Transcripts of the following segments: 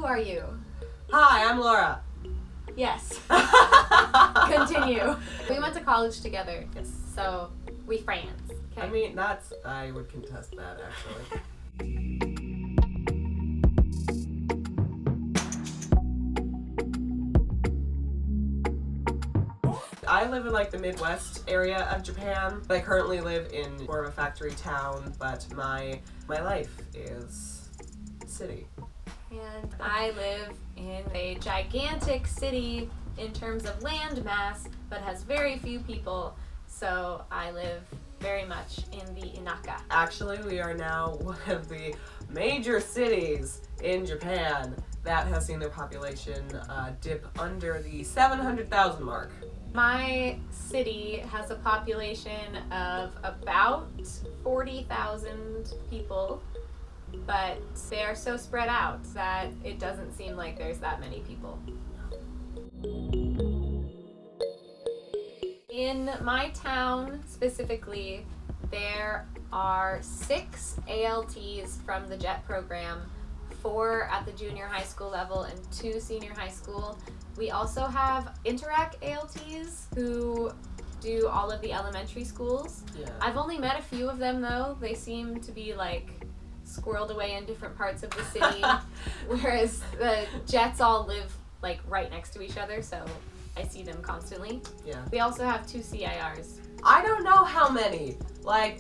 Who are you? Hi, I'm Laura. Yes. Continue. We went to college together. Yes. So, we friends. Okay. I mean, I would contest that, actually. I live in the Midwest area of Japan. I currently live in more of a factory town, but my life is city. And I live in a gigantic city in terms of land mass, but has very few people. So I live very much in the Inaka. Actually, we are now one of the major cities in Japan that has seen their population dip under the 700,000 mark. My city has a population of about 40,000 people, but they are so spread out that it doesn't seem like there's that many people. In my town specifically, there are 6 ALTs from the JET program, 4 at the junior high school level and 2 senior high school. We also have Interact ALTs who do all of the elementary schools. Yeah. I've only met a few of them though. They seem to be squirreled away in different parts of the city, whereas the Jets all live right next to each other, so I see them constantly. Yeah. We also have 2 CIRs. I don't know how many.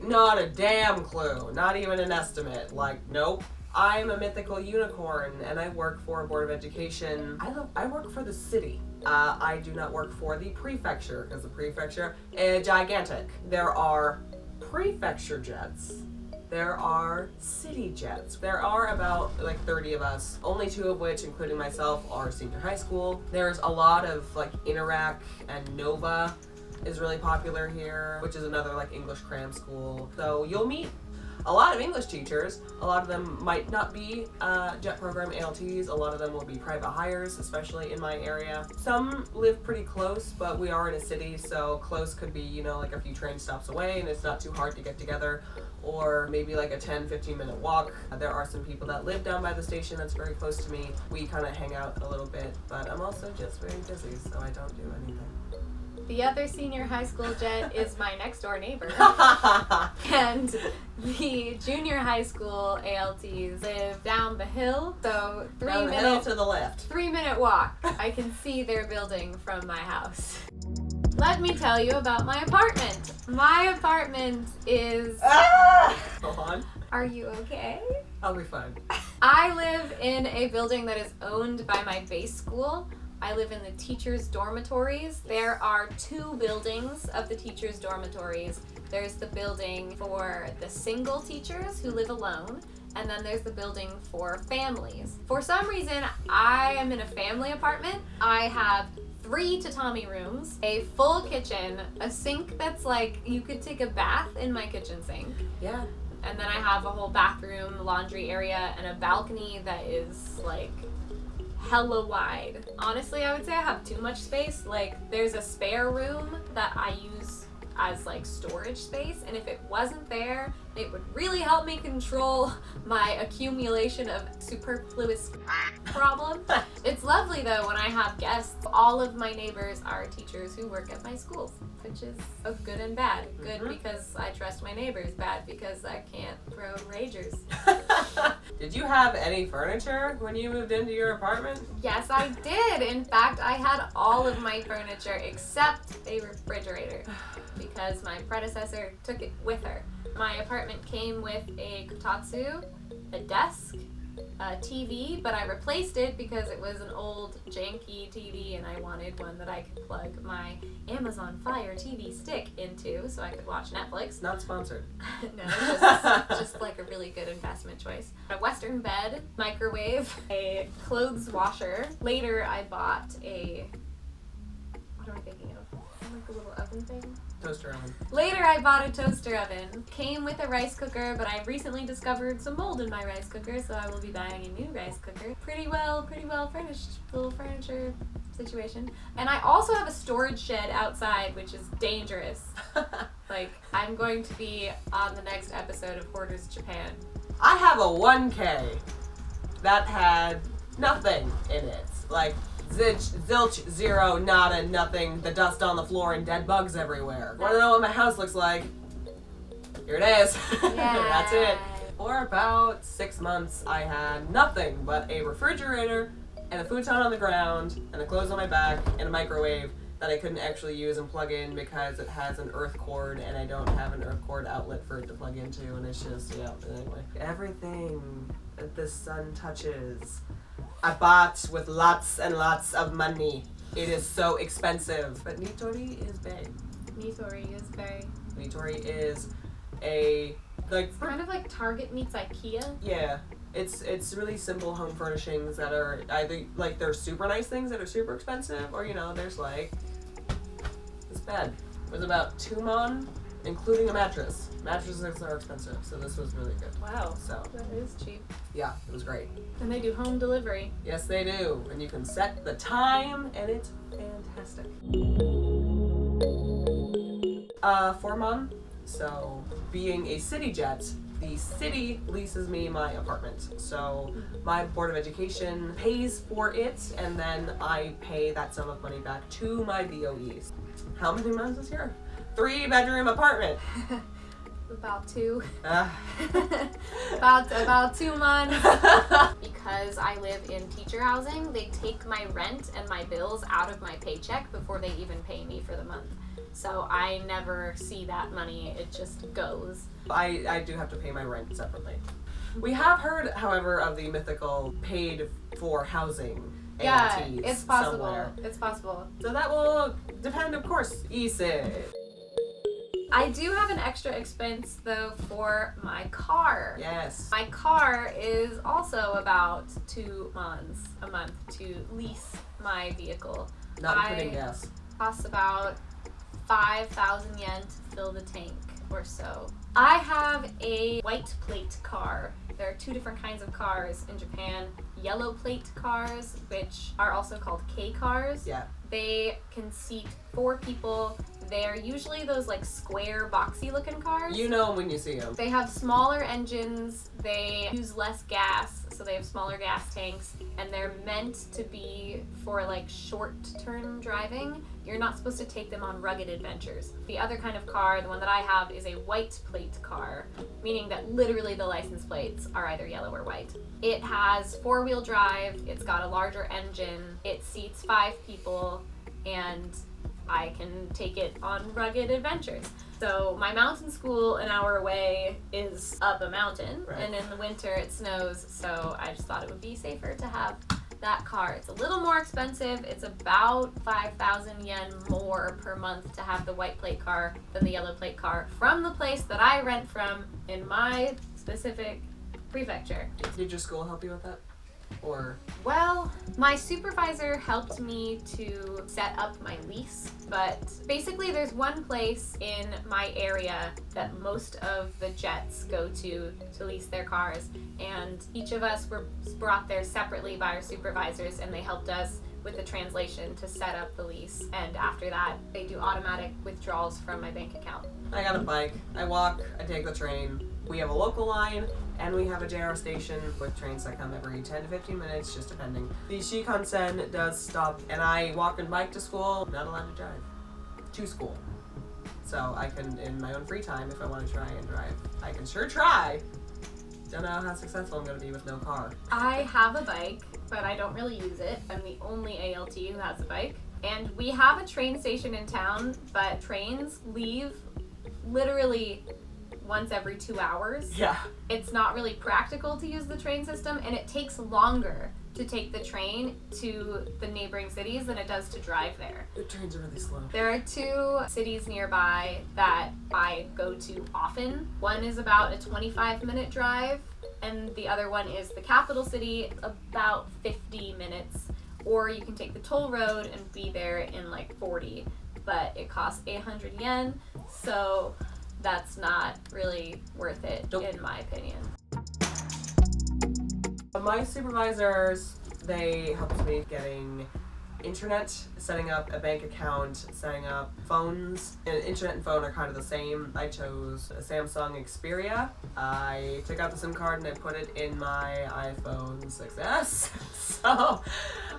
Not a damn clue. Not even an estimate. Nope. I'm a mythical unicorn, and I work for a Board of Education. I work for the city. I do not work for the prefecture, because the prefecture is gigantic. There are prefecture jets. There are city jets. There are about 30 of us, only 2 of which, including myself, are senior high school. There's a lot of Interac and Nova is really popular here, which is another English cram school. So you'll meet a lot of English teachers. A lot of them might not be JET program ALTs. A lot of them will be private hires, especially in my area. Some live pretty close, but we are in a city, so close could be, a few train stops away, and it's not too hard to get together. Or maybe a 10-15 minute walk. There are some people that live down by the station that's very close to me. We kind of hang out a little bit, but I'm also just very busy, so I don't do anything. The other senior high school jet is my next door neighbor. And the junior high school ALTs live down the hill, so Down the hill to the left. 3-minute walk. I can see their building from my house. Let me tell you about my apartment. My apartment is... Go on. Are you okay? I'll be fine. I live in a building that is owned by my base school. I live in the teachers' dormitories. There are 2 buildings of the teachers' dormitories. There's the building for the single teachers who live alone, and then there's the building for families. For some reason, I am in a family apartment. I have 3 tatami rooms, a full kitchen, a sink that's you could take a bath in my kitchen sink. Yeah. And then I have a whole bathroom, laundry area, and a balcony that is hella wide. Honestly, I would say I have too much space. There's a spare room that I use as storage space, and if it wasn't there, it would really help me control my accumulation of superfluous problem. It's lovely though when I have guests. All of my neighbors are teachers who work at my schools, which is of good and bad. Good because I trust my neighbors, bad because I can't throw ragers. Did you have any furniture when you moved into your apartment? Yes, I did. In fact, I had all of my furniture except a refrigerator because my predecessor took it with her. My apartment came with a kotatsu, a desk, a TV, but I replaced it because it was an old janky TV and I wanted one that I could plug my Amazon Fire TV stick into so I could watch Netflix. Not sponsored. No, just a really good investment choice. A Western bed, microwave, a clothes washer. Later I bought what am I thinking of? A little oven thing? Toaster oven. Later I bought a toaster oven. Came with a rice cooker, but I recently discovered some mold in my rice cooker, so I will be buying a new rice cooker. Pretty well furnished little furniture situation. And I also have a storage shed outside, which is dangerous. I'm going to be on the next episode of Hoarders Japan. I have a 1K that had nothing in it. Like, zilch, zero, nada, nothing, the dust on the floor and dead bugs everywhere. Wanna know what my house looks like? Here it is. Yeah. That's it. For about 6 months, I had nothing but a refrigerator and a futon on the ground and the clothes on my back and a microwave that I couldn't actually use and plug in because it has an earth cord and I don't have an earth cord outlet for it to plug into, and it's just, yeah, anyway. Everything that the sun touches, I bought with lots and lots of money. It is so expensive. But Nitori is big. Nitori is very... Nitori is a, like... kind of like Target meets IKEA. Yeah. It's really simple home furnishings that are either, like, they're super nice things that are super expensive, or, you know, there's, like, this bed. It was about $2 mon, including a mattress. Mattresses are expensive, so this was really good. Wow. So, That is cheap. yeah, it was great. And they do home delivery. Yes, they do. And you can set the time, and it's fantastic. 4 mon. So, being a city jet, the city leases me my apartment. So, my Board of Education pays for it, and then I pay that sum of money back to my BOEs. How many months is here? 3-bedroom apartment. About 2. Ah. about 2 months. Because I live in teacher housing, they take my rent and my bills out of my paycheck before they even pay me for the month. So I never see that money, it just goes. I do have to pay my rent separately. We have heard, however, of the mythical paid for housing Yeah, ALTs it's possible. somewhere. It's possible. So that will depend, of course, ESID. I do have an extra expense though for my car. Yes. My car is also about 2 months a month to lease my vehicle. Not including gas. Costs about 5,000 yen to fill the tank or so. I have a white plate car. There are 2 different kinds of cars in Japan. Yellow plate cars, which are also called K cars. Yeah. They can seat 4 people. They're usually those like square, boxy looking cars. You know when you see them. They have smaller engines, they use less gas, so they have smaller gas tanks, and they're meant to be for like short-term driving. You're not supposed to take them on rugged adventures. The other kind of car, the one that I have, is a white plate car, meaning that literally the license plates are either yellow or white. It has 4-wheel drive, it's got a larger engine, it seats 5 people, and I can take it on rugged adventures. So my mountain school an hour away is up a mountain, right. And in the winter it snows, so I just thought it would be safer to have that car. It's a little more expensive. It's about 5,000 yen more per month to have the white plate car than the yellow plate car from the place that I rent from in my specific prefecture. Did your school help you with that? Or Well, my supervisor helped me to set up my lease, but basically there's one place in my area that most of the jets go to lease their cars, and each of us were brought there separately by our supervisors, and they helped us with the translation to set up the lease, and after that they do automatic withdrawals from my bank account. I got a bike, I walk, I take the train. We have a local line, and we have a JR station with trains that come every 10 to 15 minutes, just depending. The Shinkansen does stop, and I walk and bike to school. I'm not allowed to drive to school. So I can, in my own free time, if I want to try and drive, I can sure try. Don't know how successful I'm going to be with no car. I have a bike, but I don't really use it. I'm the only ALT who has a bike. And we have a train station in town, but trains leave literally once every 2 hours. Yeah. It's not really practical to use the train system, and it takes longer to take the train to the neighboring cities than it does to drive there. The trains are really slow. There are 2 cities nearby that I go to often. One is about a 25-minute drive, and the other one is the capital city, about 50 minutes. Or you can take the toll road and be there in like 40, but it costs 800 yen, so that's not really worth it, Nope. in my opinion. My supervisors, they helped me getting internet, setting up a bank account, setting up phones. And internet and phone are kind of the same. I chose a Samsung Xperia. I took out the SIM card and I put it in my iPhone 6S. So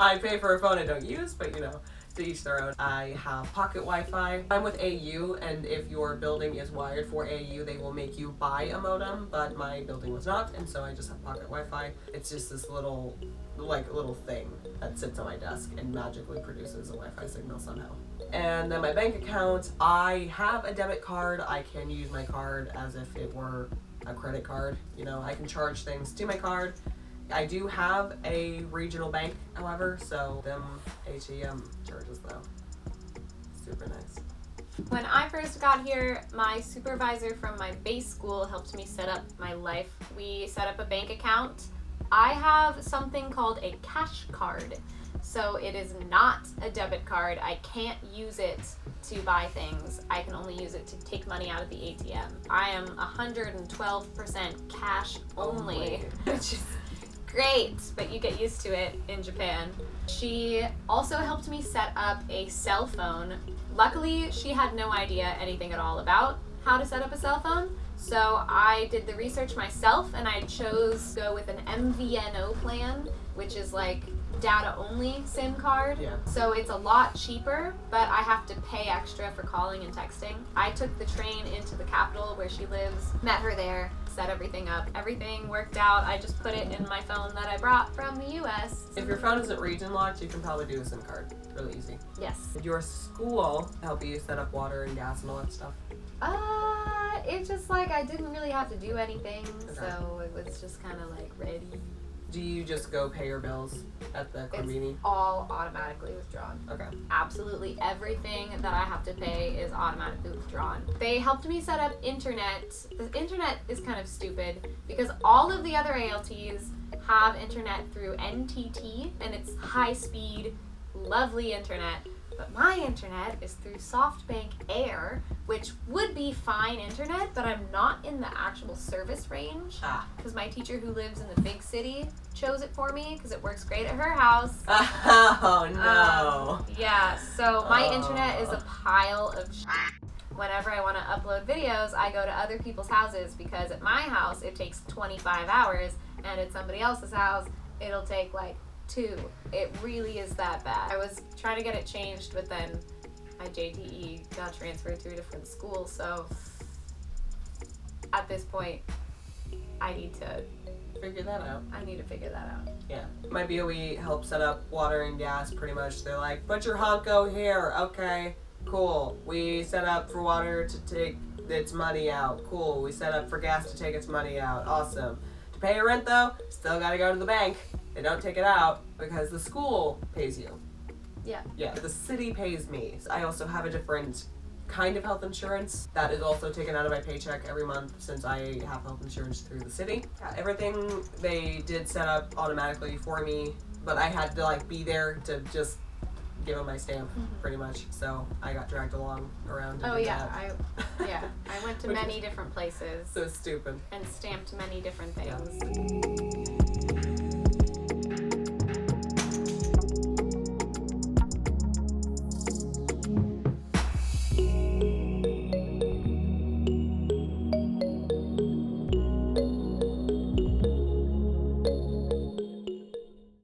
I pay for a phone I don't use, but you know, to each their own. I have pocket Wi-Fi. I'm with AU, and if your building is wired for AU, they will make you buy a modem, but my building was not, and so I just have pocket Wi-Fi. It's just this little thing that sits on my desk and magically produces a Wi-Fi signal somehow. And then my bank account, I have a debit card. I can use my card as if it were a credit card. You know, I can charge things to my card. I do have a regional bank, however, so them ATM charges though. Super nice. When I first got here, my supervisor from my base school helped me set up my life. We set up a bank account. I have something called a cash card. So it is not a debit card. I can't use it to buy things. I can only use it to take money out of the ATM. I am 112% cash only, which is great, but you get used to it in Japan. She also helped me set up a cell phone. Luckily, she had no idea anything at all about how to set up a cell phone, so I did the research myself and I chose to go with an MVNO plan, which is like data only SIM card. Yeah. So it's a lot cheaper, but I have to pay extra for calling and texting. I took the train into the capital where she lives, met her there, set everything up. Everything worked out. I just put it in my phone that I brought from the US. If your phone isn't region locked, you can probably do a SIM card. Really easy. Yes. Did your school help you set up water and gas and all that stuff? It's just like I didn't really have to do anything, Okay. so it was just kind of like ready. Do you just go pay your bills at the convenience? It's all automatically withdrawn. Okay. Absolutely everything that I have to pay is automatically withdrawn. They helped me set up internet. The internet is kind of stupid because all of the other ALTs have internet through NTT and it's high speed, lovely internet. But my internet is through SoftBank Air, which would be fine internet, but I'm not in the actual service range. Because my teacher who lives in the big city chose it for me because it works great at her house. Oh no. Yeah, so my internet is a pile of Whenever I want to upload videos, I go to other people's houses because at my house it takes 25 hours and at somebody else's house it'll take like 2. It really is that bad. I was trying to get it changed, but then my JTE got transferred to a different school, so at this point I need to figure that out. figure that out. Yeah. My BOE helps set up water and gas pretty much. They're like, put your honko here. Okay, cool. We set up for water to take its money out. Cool. We set up for gas to take its money out. Awesome. To pay your rent though, still gotta go to the bank. They don't take it out because the school pays you. Yeah. Yeah, the city pays me. I also have a different kind of health insurance that is also taken out of my paycheck every month since I have health insurance through the city. Everything they did set up automatically for me, but I had to like be there to just give them my stamp pretty much. So I got dragged along around. Oh yeah, I went to many different places So stupid. and stamped many different things. Yeah.